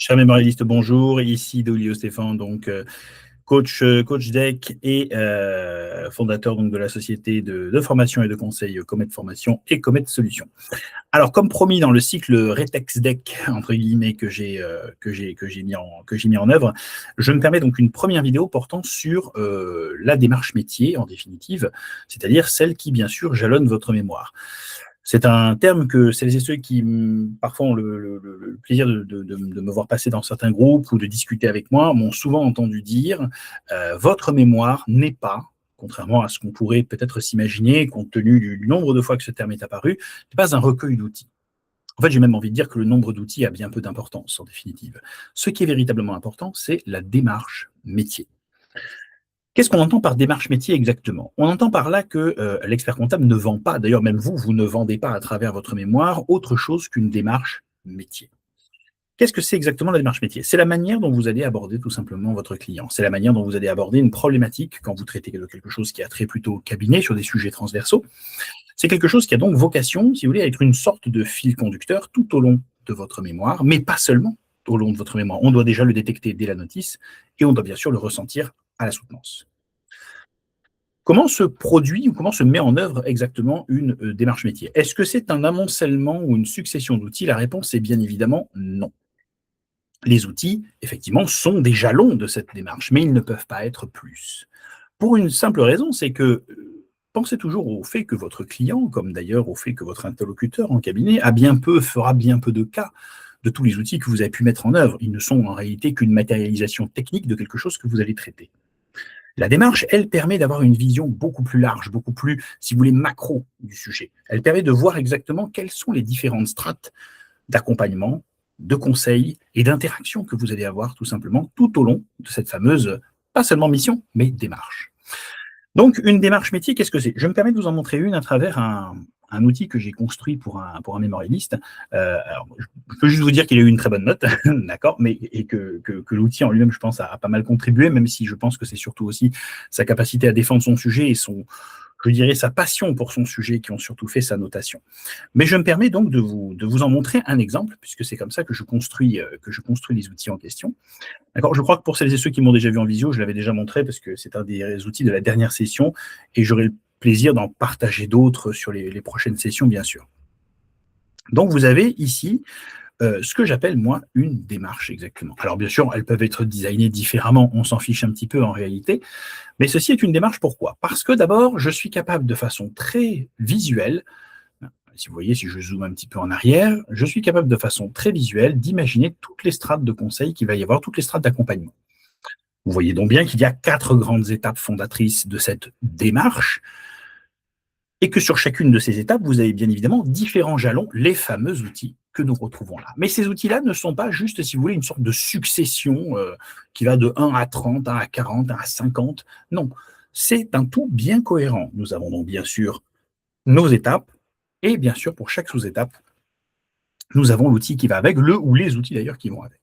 Cher mémorialiste, bonjour. Ici Dolio Stéphane, donc coach deck et fondateur donc de la société de formation et de conseil Comet Formation et Comet Solutions. Alors, comme promis dans le cycle Retex Deck entre guillemets que j'ai mis en œuvre, je me permets donc une première vidéo portant sur la démarche métier en définitive, c'est-à-dire celle qui bien sûr jalonne votre mémoire. C'est un terme que celles et ceux qui parfois ont le plaisir de me voir passer dans certains groupes ou de discuter avec moi m'ont souvent entendu dire votre mémoire n'est pas, contrairement à ce qu'on pourrait peut-être s'imaginer, compte tenu du nombre de fois que ce terme est apparu, n'est pas un recueil d'outils. En fait, j'ai même envie de dire que le nombre d'outils a bien peu d'importance, en définitive. Ce qui est véritablement important, c'est la démarche métier. Qu'est-ce qu'on entend par démarche métier exactement? On entend par là que l'expert comptable ne vend pas, d'ailleurs même vous ne vendez pas à travers votre mémoire autre chose qu'une démarche métier. Qu'est-ce que c'est exactement la démarche métier? C'est la manière dont vous allez aborder tout simplement votre client. C'est la manière dont vous allez aborder une problématique quand vous traitez de quelque chose qui a trait plutôt au cabinet sur des sujets transversaux. C'est quelque chose qui a donc vocation, si vous voulez, à être une sorte de fil conducteur tout au long de votre mémoire, mais pas seulement au long de votre mémoire. On doit déjà le détecter dès la notice et on doit bien sûr le ressentir à la soutenance. Comment se produit ou comment se met en œuvre exactement une démarche métier? Est-ce que c'est un amoncellement ou une succession d'outils? La réponse est bien évidemment non. Les outils, effectivement, sont des jalons de cette démarche, mais ils ne peuvent pas être plus. Pour une simple raison, c'est que pensez toujours au fait que votre client, comme d'ailleurs au fait que votre interlocuteur en cabinet, fera bien peu de cas de tous les outils que vous avez pu mettre en œuvre. Ils ne sont en réalité qu'une matérialisation technique de quelque chose que vous allez traiter. La démarche, elle, permet d'avoir une vision beaucoup plus large, beaucoup plus, si vous voulez, macro du sujet. Elle permet de voir exactement quelles sont les différentes strates d'accompagnement, de conseils et d'interaction que vous allez avoir tout simplement tout au long de cette fameuse, pas seulement mission, mais démarche. Donc, une démarche métier, qu'est-ce que c'est? Je me permets de vous en montrer une à travers un outil que j'ai construit pour un mémorialiste. Alors, je peux juste vous dire qu'il a eu une très bonne note, d'accord, mais et que l'outil en lui-même, je pense, a pas mal contribué, même si je pense que c'est surtout aussi sa capacité à défendre son sujet et je dirais, sa passion pour son sujet qui ont surtout fait sa notation. Mais je me permets donc de vous en montrer un exemple, puisque c'est comme ça que je construis les outils en question. D'accord. Je crois que pour celles et ceux qui m'ont déjà vu en visio, je l'avais déjà montré parce que c'est un des outils de la dernière session et j'aurai le plaisir d'en partager d'autres sur les prochaines sessions, bien sûr. Donc, vous avez ici ce que j'appelle, moi, une démarche exactement. Alors, bien sûr, elles peuvent être designées différemment, on s'en fiche un petit peu en réalité, mais ceci est une démarche pourquoi? Parce que d'abord, je suis capable de façon très visuelle, si vous voyez, si je zoome un petit peu en arrière, je suis capable de façon très visuelle d'imaginer toutes les strates de conseil qu'il va y avoir, toutes les strates d'accompagnement. Vous voyez donc bien qu'il y a 4 grandes étapes fondatrices de cette démarche et que sur chacune de ces étapes, vous avez bien évidemment différents jalons, les fameux outils que nous retrouvons là. Mais ces outils-là ne sont pas juste, si vous voulez, une sorte de succession qui va de 1 à 30, 1 à 40, 1 à 50. Non, c'est un tout bien cohérent. Nous avons donc bien sûr nos étapes et bien sûr pour chaque sous-étape, nous avons l'outil qui va avec, le ou les outils d'ailleurs qui vont avec.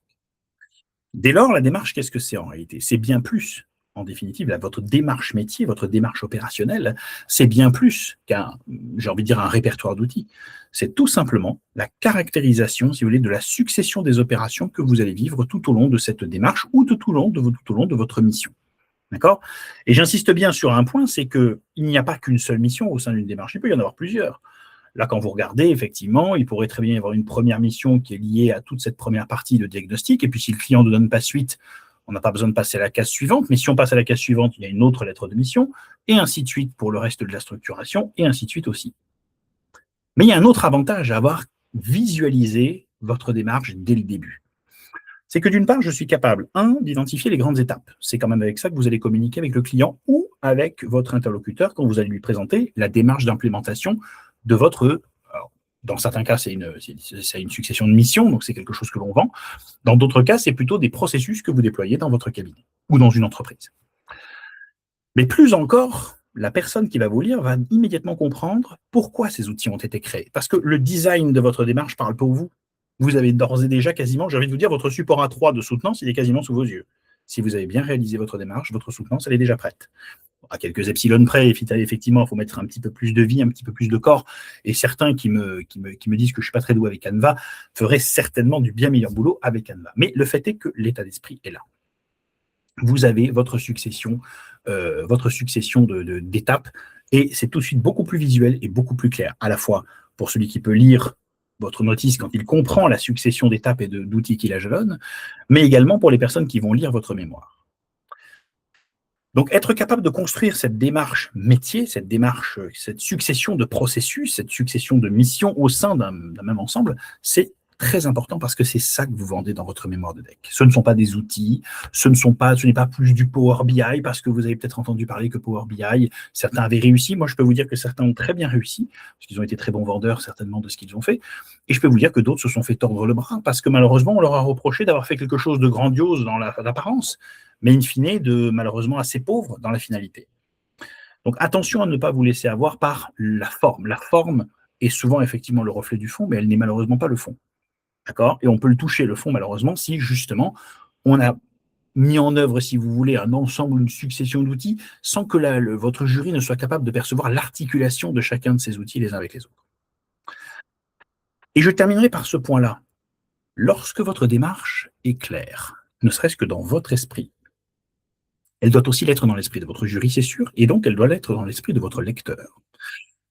Dès lors, la démarche, qu'est-ce que c'est en réalité? C'est bien plus, en définitive, là, votre démarche métier, votre démarche opérationnelle, c'est bien plus j'ai envie de dire, un répertoire d'outils. C'est tout simplement la caractérisation, si vous voulez, de la succession des opérations que vous allez vivre tout au long de cette démarche ou tout au long de votre mission. D'accord? Et j'insiste bien sur un point, c'est qu'il n'y a pas qu'une seule mission au sein d'une démarche, il peut y en avoir plusieurs. Là, quand vous regardez, effectivement, il pourrait très bien y avoir une première mission qui est liée à toute cette première partie de diagnostic. Et puis, si le client ne donne pas suite, on n'a pas besoin de passer à la case suivante. Mais si on passe à la case suivante, il y a une autre lettre de mission, et ainsi de suite pour le reste de la structuration, et ainsi de suite aussi. Mais il y a un autre avantage à avoir visualisé votre démarche dès le début. C'est que d'une part, je suis capable, d'identifier les grandes étapes. C'est quand même avec ça que vous allez communiquer avec le client ou avec votre interlocuteur quand vous allez lui présenter la démarche d'implémentation de votre. Alors, dans certains cas, c'est une succession de missions, donc c'est quelque chose que l'on vend. Dans d'autres cas, c'est plutôt des processus que vous déployez dans votre cabinet ou dans une entreprise. Mais plus encore, la personne qui va vous lire va immédiatement comprendre pourquoi ces outils ont été créés. Parce que le design de votre démarche parle pour vous. Vous avez d'ores et déjà quasiment, j'ai envie de vous dire, votre support A3 de soutenance, il est quasiment sous vos yeux. si vous avez bien réalisé votre démarche, votre soutenance, elle est déjà prête. À quelques epsilon près, effectivement, il faut mettre un petit peu plus de vie, un petit peu plus de corps. Et certains qui me disent que je ne suis pas très doué avec Canva feraient certainement du bien meilleur boulot avec Canva. Mais le fait est que l'état d'esprit est là. Vous avez votre succession d'étapes et c'est tout de suite beaucoup plus visuel et beaucoup plus clair, à la fois pour celui qui peut lire votre notice quand il comprend la succession d'étapes et d'outils qui la jalonnent, mais également pour les personnes qui vont lire votre mémoire. Donc, être capable de construire cette démarche métier, cette succession de processus, cette succession de missions au sein d'un même ensemble, c'est très important parce que c'est ça que vous vendez dans votre mémoire de deck. Ce ne sont pas des outils, ce n'est pas plus du Power BI parce que vous avez peut-être entendu parler que Power BI, certains avaient réussi. Moi, je peux vous dire que certains ont très bien réussi parce qu'ils ont été très bons vendeurs certainement de ce qu'ils ont fait. Et je peux vous dire que d'autres se sont fait tordre le bras parce que malheureusement, on leur a reproché d'avoir fait quelque chose de grandiose dans l'apparence, mais in fine, malheureusement assez pauvre dans la finalité. Donc attention à ne pas vous laisser avoir par la forme. La forme est souvent effectivement le reflet du fond, mais elle n'est malheureusement pas le fond. D'accord ? Et on peut le toucher, le fond, malheureusement, si justement on a mis en œuvre, si vous voulez, un ensemble, une succession d'outils, sans que votre jury ne soit capable de percevoir l'articulation de chacun de ces outils les uns avec les autres. Et je terminerai par ce point-là. Lorsque votre démarche est claire, ne serait-ce que dans votre esprit, elle doit aussi l'être dans l'esprit de votre jury, c'est sûr, et donc elle doit l'être dans l'esprit de votre lecteur.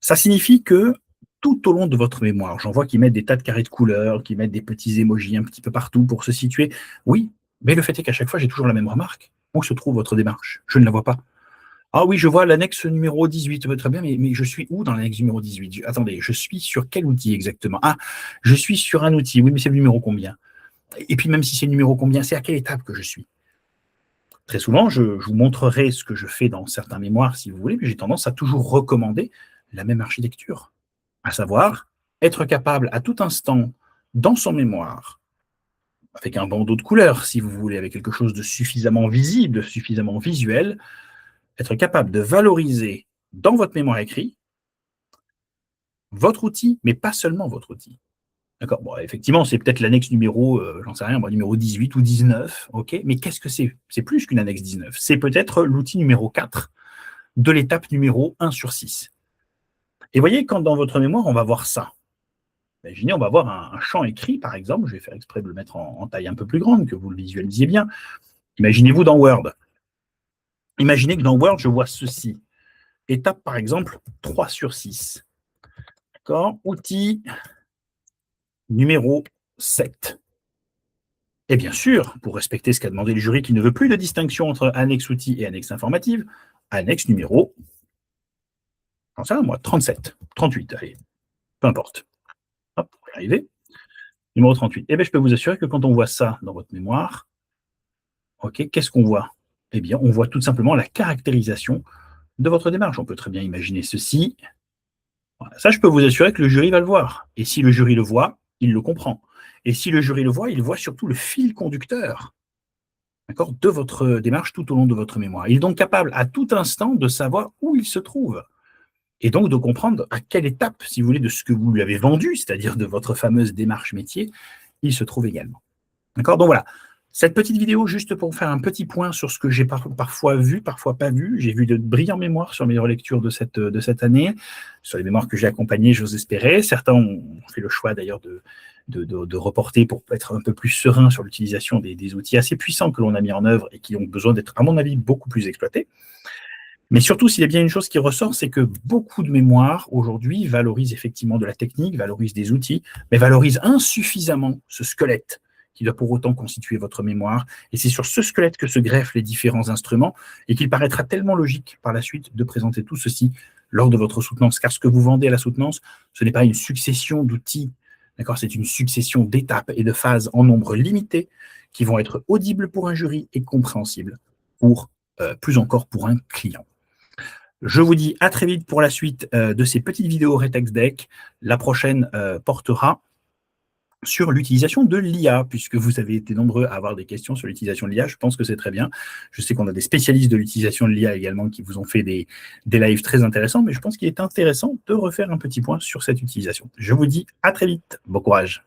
Ça signifie que tout au long de votre mémoire, j'en vois qui mettent des tas de carrés de couleurs, qui mettent des petits émojis un petit peu partout pour se situer. Oui, mais le fait est qu'à chaque fois, j'ai toujours la même remarque. Où se trouve votre démarche? Je ne la vois pas. Ah oui, je vois l'annexe numéro 18. Très bien, mais je suis où dans l'annexe numéro 18? Attendez, je suis sur quel outil exactement? Ah, je suis sur un outil. Oui, mais c'est le numéro combien? Et puis même si c'est le numéro combien, c'est à quelle étape que je suis? Très souvent, je vous montrerai ce que je fais dans certains mémoires, si vous voulez, mais j'ai tendance à toujours recommander la même architecture, à savoir être capable à tout instant, dans son mémoire, avec un bandeau de couleurs, si vous voulez, avec quelque chose de suffisamment visible, de suffisamment visuel, être capable de valoriser dans votre mémoire écrit votre outil, mais pas seulement votre outil. D'accord. Bon, effectivement, c'est peut-être l'annexe numéro, j'en sais rien, numéro 18 ou 19, ok. Mais qu'est-ce que c'est? C'est plus qu'une annexe 19. C'est peut-être l'outil numéro 4 de l'étape numéro 1 sur 6. Et voyez, quand dans votre mémoire, on va voir ça, imaginez, on va voir un champ écrit, par exemple, je vais faire exprès de le mettre en taille un peu plus grande, que vous le visualisiez bien. Imaginez-vous dans Word. Imaginez que dans Word, je vois ceci. Étape, par exemple, 3 sur 6. D'accord. Outil numéro 7. Et bien sûr, pour respecter ce qu'a demandé le jury qui ne veut plus de distinction entre annexe outil et annexe informative, annexe numéro, j'en sais rien moi, 37, 38, allez, peu importe. Hop, on va y arriver. Numéro 38. Eh bien, je peux vous assurer que quand on voit ça dans votre mémoire, ok, qu'est-ce qu'on voit? Eh bien, on voit tout simplement la caractérisation de votre démarche. On peut très bien imaginer ceci. Voilà, ça, je peux vous assurer que le jury va le voir. Et si le jury le voit, il le comprend. Et si le jury le voit, il voit surtout le fil conducteur, d'accord, de votre démarche tout au long de votre mémoire. Il est donc capable à tout instant de savoir où il se trouve et donc de comprendre à quelle étape, si vous voulez, de ce que vous lui avez vendu, c'est-à-dire de votre fameuse démarche métier, il se trouve également. D'accord. Donc voilà, cette petite vidéo, juste pour faire un petit point sur ce que j'ai parfois vu, parfois pas vu. J'ai vu de brillants mémoires sur mes relectures de cette année, sur les mémoires que j'ai accompagnées, j'ose espérer. Certains ont fait le choix d'ailleurs de reporter pour être un peu plus serein sur l'utilisation des outils assez puissants que l'on a mis en œuvre et qui ont besoin d'être, à mon avis, beaucoup plus exploités. Mais surtout, s'il y a bien une chose qui ressort, c'est que beaucoup de mémoires, aujourd'hui, valorisent effectivement de la technique, valorisent des outils, mais valorisent insuffisamment ce squelette qui doit pour autant constituer votre mémoire. Et c'est sur ce squelette que se greffent les différents instruments et qu'il paraîtra tellement logique par la suite de présenter tout ceci lors de votre soutenance. Car ce que vous vendez à la soutenance, ce n'est pas une succession d'outils, d'accord, c'est une succession d'étapes et de phases en nombre limité qui vont être audibles pour un jury et compréhensibles pour, plus encore pour un client. Je vous dis à très vite pour la suite de ces petites vidéos Retex Deck. La prochaine portera sur l'utilisation de l'IA, puisque vous avez été nombreux à avoir des questions sur l'utilisation de l'IA. Je pense que c'est très bien. Je sais qu'on a des spécialistes de l'utilisation de l'IA également qui vous ont fait des lives très intéressants, mais je pense qu'il est intéressant de refaire un petit point sur cette utilisation. Je vous dis à très vite. Bon courage.